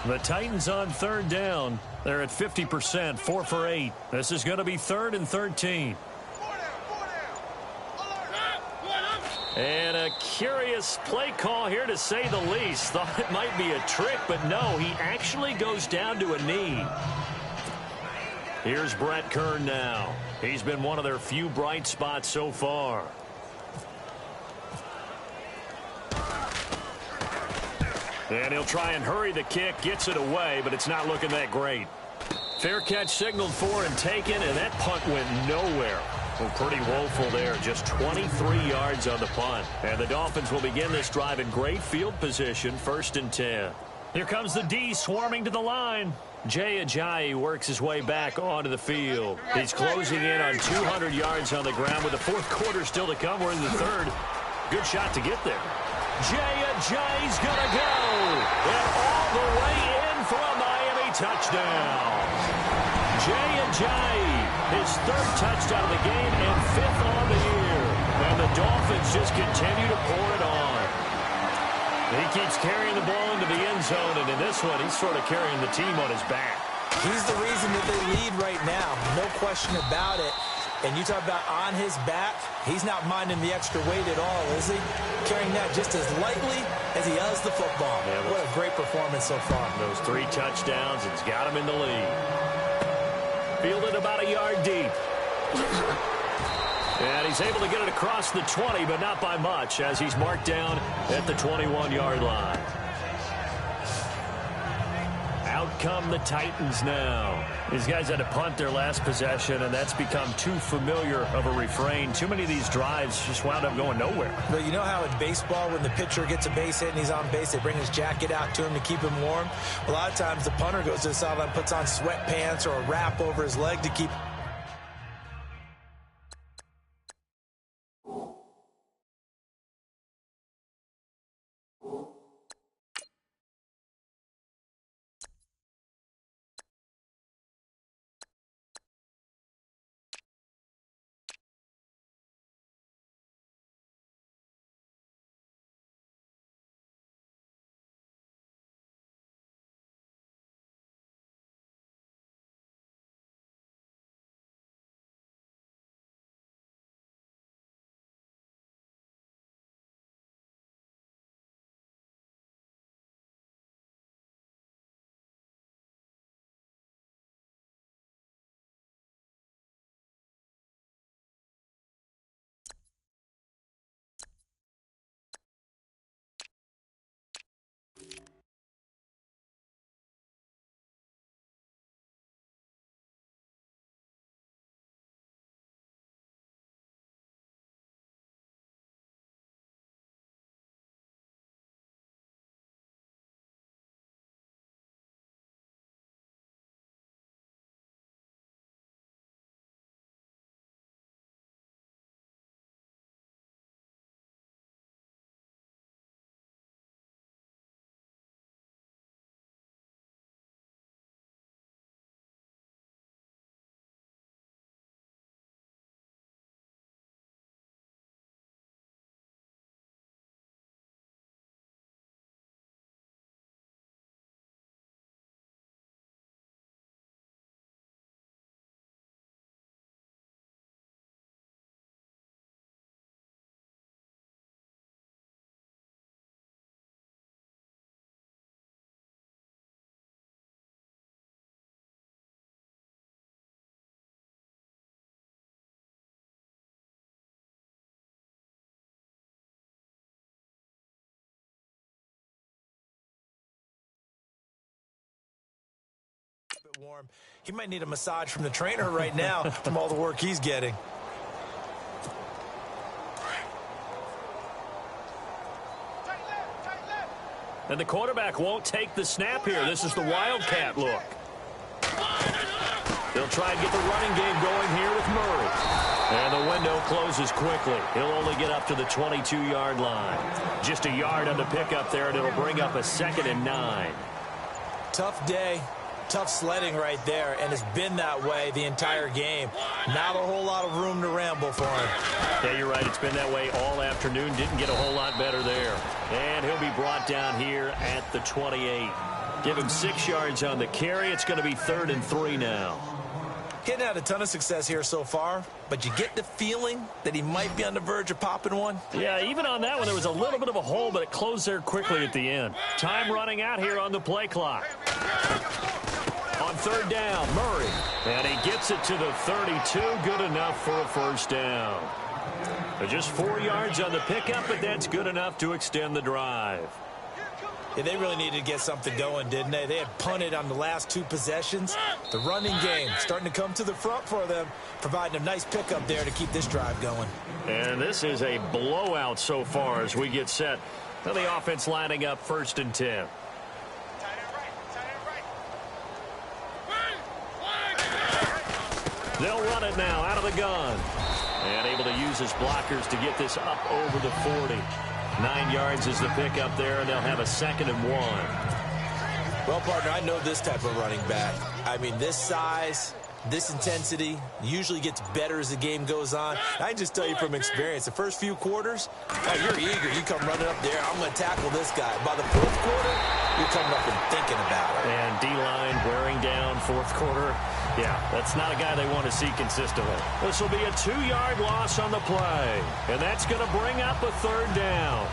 The Titans on third down. They're at 50%, 4 for 8. This is going to be 3rd and 13. And a curious play call here, to say the least. Thought it might be a trick, but no, he actually goes down to a knee. Here's Brett Kern now. He's been one of their few bright spots so far. And he'll try and hurry the kick, gets it away, but it's not looking that great. Fair catch signaled for and taken, and that punt went nowhere. Well, pretty woeful there, just 23 yards on the punt. And the Dolphins will begin this drive in great field position, 1st and 10. Here comes the D swarming to the line. Jay Ajayi works his way back onto the field. He's closing in on 200 yards on the ground with the 4th quarter still to come. We're in the 3rd. Good shot to get there. Jay's gonna go. And all the way in for a Miami touchdown. Jay, his 3rd touchdown of the game and 5th on the year. And the Dolphins just continue to pour it on. He keeps carrying the ball into the end zone, and in this one, he's sort of carrying the team on his back. He's the reason that they lead right now. No question about it. And you talk about on his back, he's not minding the extra weight at all, is he? Carrying that just as lightly as he does the football. Yeah, what a great performance so far. Those 3 touchdowns, it's got him in the lead. Fielded about a yard deep. And he's able to get it across the 20, but not by much, as he's marked down at the 21-yard line. Out come the Titans now. These guys had to punt their last possession, and that's become too familiar of a refrain. Too many of these drives just wound up going nowhere. But you know how in baseball, when the pitcher gets a base hit and he's on base, they bring his jacket out to him to keep him warm? A lot of times the punter goes to the sideline, puts on sweatpants or a wrap over his leg to keep warm. He might need a massage from the trainer right now from all the work he's getting. And the quarterback won't take the snap here. This is the Wildcat look. They'll try and get the running game going here with Murray. And the window closes quickly. He'll only get up to the 22-yard line. Just a yard on the pickup there, and it'll bring up a 2nd and 9. Tough day, tough sledding right there, and it's been that way the entire game. Not a whole lot of room to ramble for him. Yeah, you're right. It's been that way all afternoon. Didn't get a whole lot better there. And he'll be brought down here at the 28. Give him 6 yards on the carry. It's going to be 3rd and 3 now. Getting had a ton of success here so far, but you get the feeling that he might be on the verge of popping one. Yeah, even on that one, there was a little bit of a hole, but it closed there quickly at the end. Time running out here on the play clock. On 3rd down, Murray. And he gets it to the 32. Good enough for a 1st down. Just 4 yards on the pickup, but that's good enough to extend the drive. Yeah, they really needed to get something going, didn't they? They had punted on the last 2 possessions. The running game starting to come to the front for them, providing a nice pickup there to keep this drive going. And this is a blowout so far as we get set. Now the offense lining up 1st and 10. They'll run it now out of the gun. And able to use his blockers to get this up over the 40. 9 yards is the pickup there, and they'll have a 2nd and 1. Well, partner, I know this type of running back. I mean, this size, this intensity usually gets better as the game goes on. I can just tell you from experience, the first few quarters, you're eager. You come running up there, I'm going to tackle this guy. By the 4th quarter, you're coming up and thinking about it. And D-line wearing down 4th quarter. Yeah, that's not a guy they want to see consistently. This will be a 2-yard loss on the play. And that's going to bring up a 3rd down.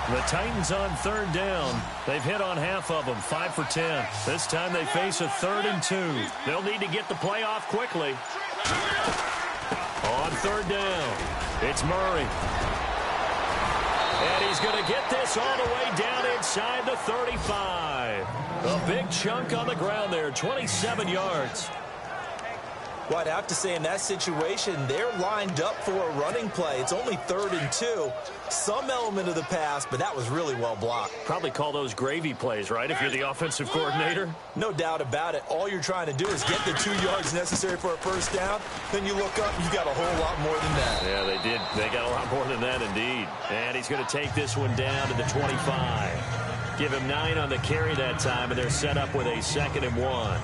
The Titans on 3rd down. They've hit on half of them, 5 for 10. This time they face a 3rd and 2. They'll need to get the play off quickly. On 3rd down, it's Murray. And he's going to get this all the way down inside the 35. A big chunk on the ground there, 27 yards. Well, I'd have to say in that situation, they're lined up for a running play. It's only 3rd and 2. Some element of the pass, but that was really well blocked. Probably call those gravy plays, right, if you're the offensive coordinator? No doubt about it. All you're trying to do is get the 2 yards necessary for a 1st down. Then you look up, you got a whole lot more than that. Yeah, they did. They got a lot more than that, indeed. And he's going to take this one down to the 25. Give him 9 on the carry that time, and they're set up with a 2nd and 1.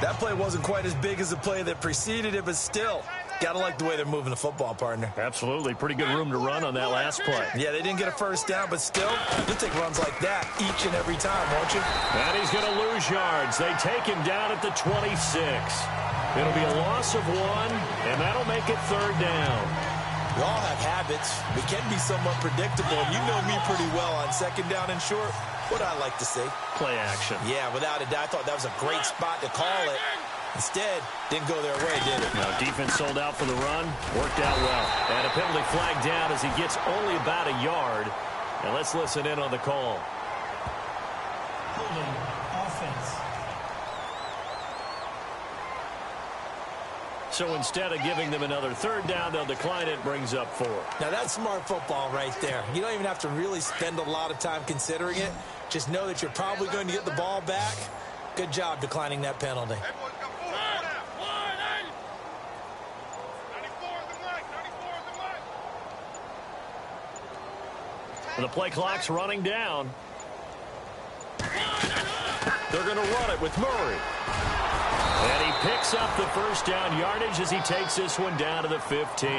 That play wasn't quite as big as the play that preceded it, but still, got to like the way they're moving the football, partner. Absolutely. Pretty good room to run on that last play. Yeah, they didn't get a 1st down, but still, you'll take runs like that each and every time, won't you? And he's going to lose yards. They take him down at the 26. It'll be a loss of 1, and that'll make it 3rd down. We all have habits. We can be somewhat predictable, and you know me pretty well on 2nd down and short. What I like to see. Play action. Yeah, without a doubt. I thought that was a great spot to call it. Instead, didn't go their way, did it? No, defense sold out for the run. Worked out well. And a penalty flag down as he gets only about a yard. And let's listen in on the call. Holding offense. So instead of giving them another 3rd down, they'll decline it. Brings up 4. Now, that's smart football right there. You don't even have to really spend a lot of time considering it. Just know that you're probably going to get the ball back. Good job declining that penalty. The play clock's running down. They're going to run it with Murray. And he picks up the 1st down yardage as he takes this one down to the 15.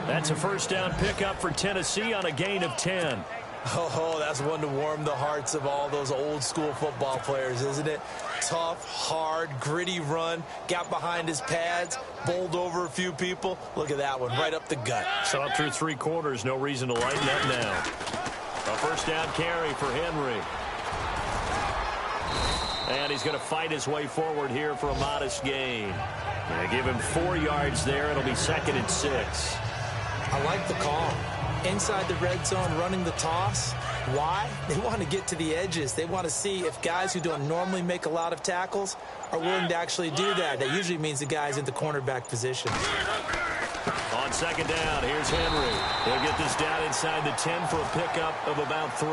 That's a 1st down pickup for Tennessee on a gain of 10. Oh, that's one to warm the hearts of all those old school football players, isn't it? Tough, hard, gritty run. Got behind his pads, bowled over a few people. Look at that one, right up the gut. Saw it through 3 quarters. No reason to lighten up now. A 1st down carry for Henry. And he's going to fight his way forward here for a modest gain. Going to give him 4 yards there. It'll be 2nd and 6. I like the call. Inside the red zone, running the toss. Why? They want to get to the edges. They want to see if guys who don't normally make a lot of tackles are willing to actually do that. That usually means the guys in the cornerback position. On second down, here's Henry. He'll get this down inside the 10 for a pickup of about 3.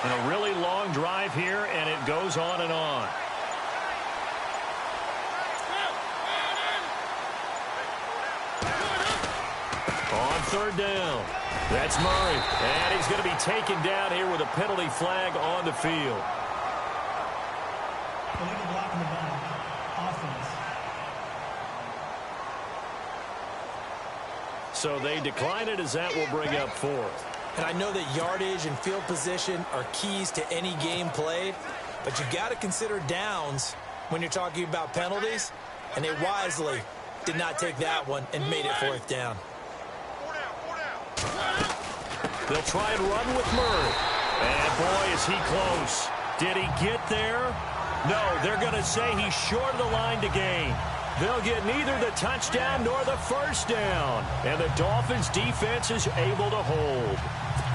And a really long drive here, and it goes on and on. On third down, that's Murray. And he's going to be taken down here with a penalty flag on the field. Illegal block in the back. Offense. So they decline it as that will bring up 4th. And I know that yardage and field position are keys to any game played, but you got to consider downs when you're talking about penalties, and they wisely did not take that one and made it 4th down. They'll try and run with Murray. And boy, is he close. Did he get there? No, they're going to say he's short of the line to gain. They'll get neither the touchdown nor the first down. And the Dolphins' defense is able to hold.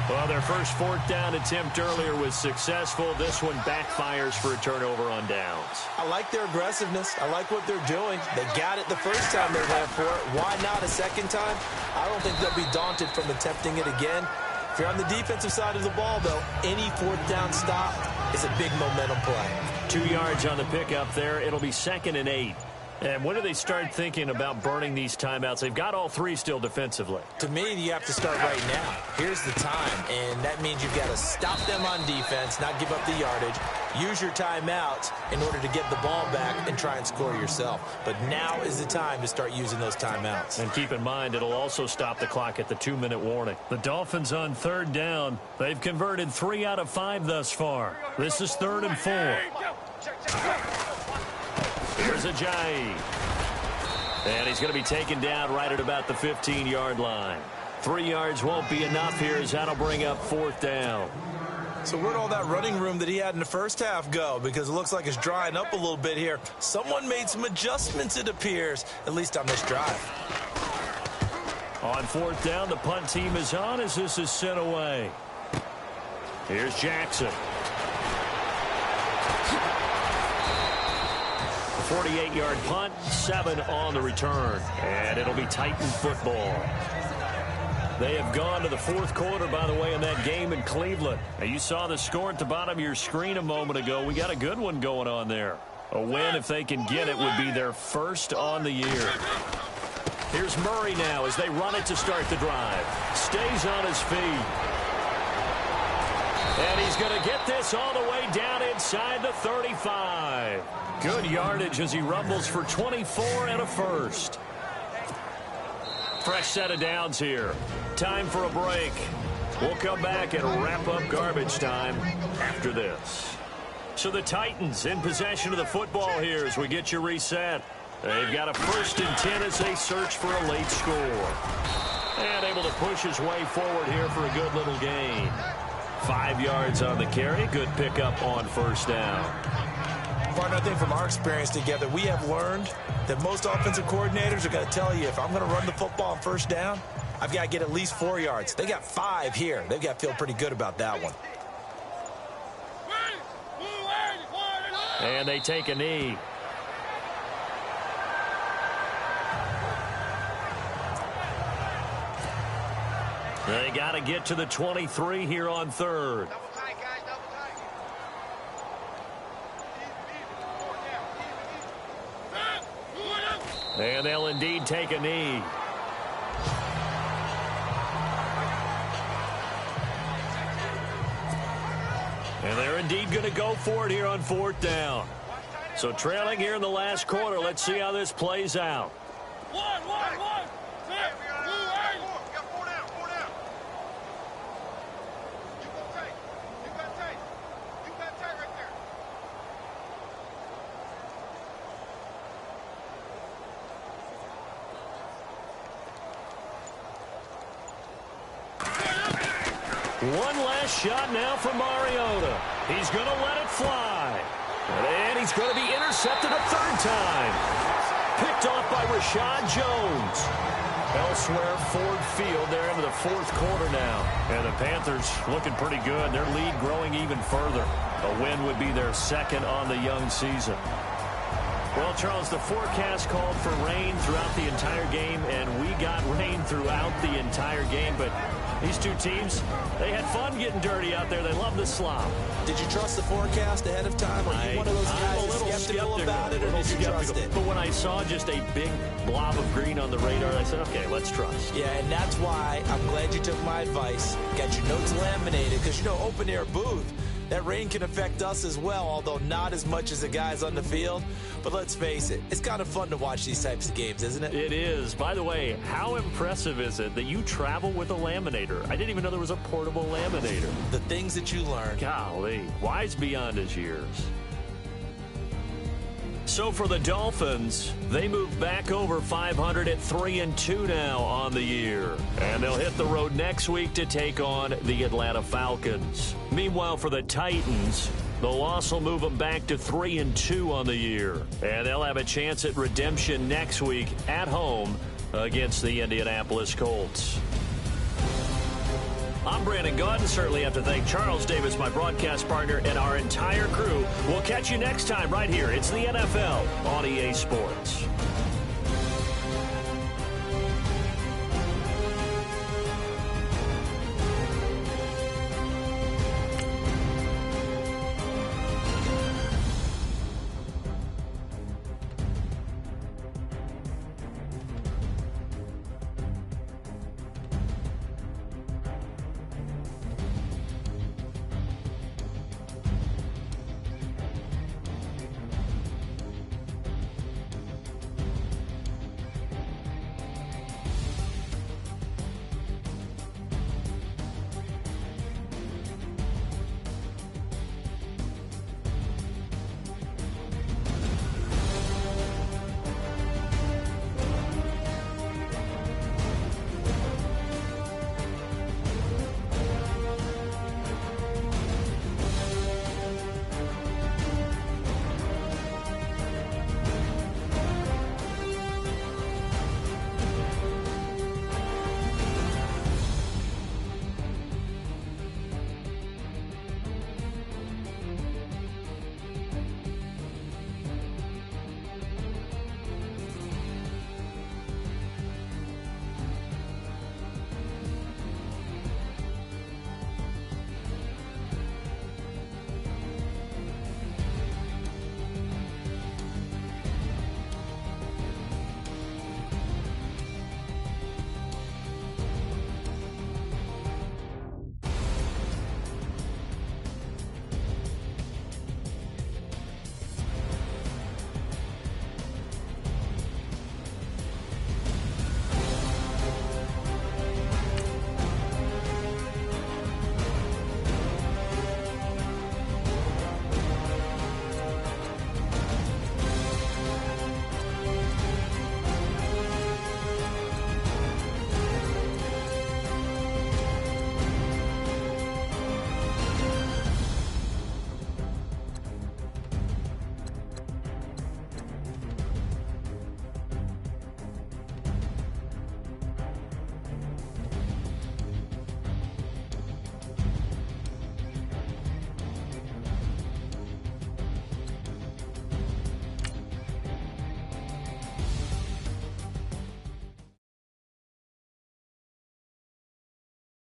Well, their first 4th down attempt earlier was successful. This one backfires for a turnover on downs. I like their aggressiveness. I like what they're doing. They got it the first time they went for it. Why not a second time? I don't think they'll be daunted from attempting it again. If you're on the defensive side of the ball, though, any 4th down stop is a big momentum play. 2 yards on the pickup there. It'll be 2nd and 8. And when do they start thinking about burning these timeouts? They've got all 3 still defensively. To me, you have to start right now. Here's the time, and that means you've got to stop them on defense, not give up the yardage, use your timeouts in order to get the ball back and try and score yourself. But now is the time to start using those timeouts. And keep in mind, it'll also stop the clock at the 2-minute warning. The Dolphins on 3rd down. They've converted 3 out of 5 thus far. This is 3rd and 4. Here's Ajayi. And he's going to be taken down right at about the 15-yard line. 3 yards won't be enough here as that'll bring up 4th down. So where'd all that running room that he had in the first half go? Because it looks like it's drying up a little bit here. Someone made some adjustments, it appears, at least on this drive. On 4th down, the punt team is on as this is sent away. Here's Jackson. 48-yard punt, 7 on the return. And it'll be Titan football. They have gone to the 4th quarter, by the way, in that game in Cleveland. Now, you saw the score at the bottom of your screen a moment ago. We got a good one going on there. A win, if they can get it, would be their first on the year. Here's Murray now as they run it to start the drive. Stays on his feet. And he's going to get this all the way down inside the 35. Good yardage as he rumbles for 24 and a first. Fresh set of downs here. Time for a break. We'll come back and wrap up garbage time after this. So the Titans in possession of the football here as we get you reset. They've got a 1st and 10 as they search for a late score. And able to push his way forward here for a good little gain. 5 yards on the carry. Good pickup on 1st down. Partner, I think from our experience together, we have learned that most offensive coordinators are going to tell you, if I'm going to run the football on 1st down, I've got to get at least 4 yards. They got 5 here. They've got to feel pretty good about that one. And they take a knee. They got to get to the 23 here on 3rd. And they'll indeed take a knee. And they're indeed going to go for it here on 4th down. So trailing here in the last quarter. Let's see how this plays out. One last shot now for Mariota. He's going to let it fly. And he's going to be intercepted a 3rd time. picked off by Rashad Jones. Elsewhere, Ford Field, they're into the fourth quarter now. And the Panthers looking pretty good. Their lead growing even further. A win would be their second on the young season. Well, Charles, the forecast called for rain throughout the entire game, and we got rain throughout the entire game. But these two teams, they had fun getting dirty out there. They love the slop. Did you trust the forecast ahead of time? Are you one of those guys skeptical about it, or did you trust it? But when I saw just a big blob of green on the radar, I said, okay, let's trust. Yeah, and that's why I'm glad you took my advice. Got your notes laminated, because, you know, open-air booth, that rain can affect us as well, although not as much as the guys on the field. But let's face it, it's kind of fun to watch these types of games, isn't it? It is. By the way, how impressive is it that you travel with a laminator? I didn't even know there was a portable laminator. The things that you learn. Golly, wise beyond his years. So for the Dolphins, they move back over 500 at 3-2 now on the year. And they'll hit the road next week to take on the Atlanta Falcons. Meanwhile, for the Titans, the loss will move them back to 3-2 on the year. And they'll have a chance at redemption next week at home against the Indianapolis Colts. I'm Brandon Gaudin. Certainly have to thank Charles Davis, my broadcast partner, and our entire crew. We'll catch you next time right here. It's the NFL on EA Sports.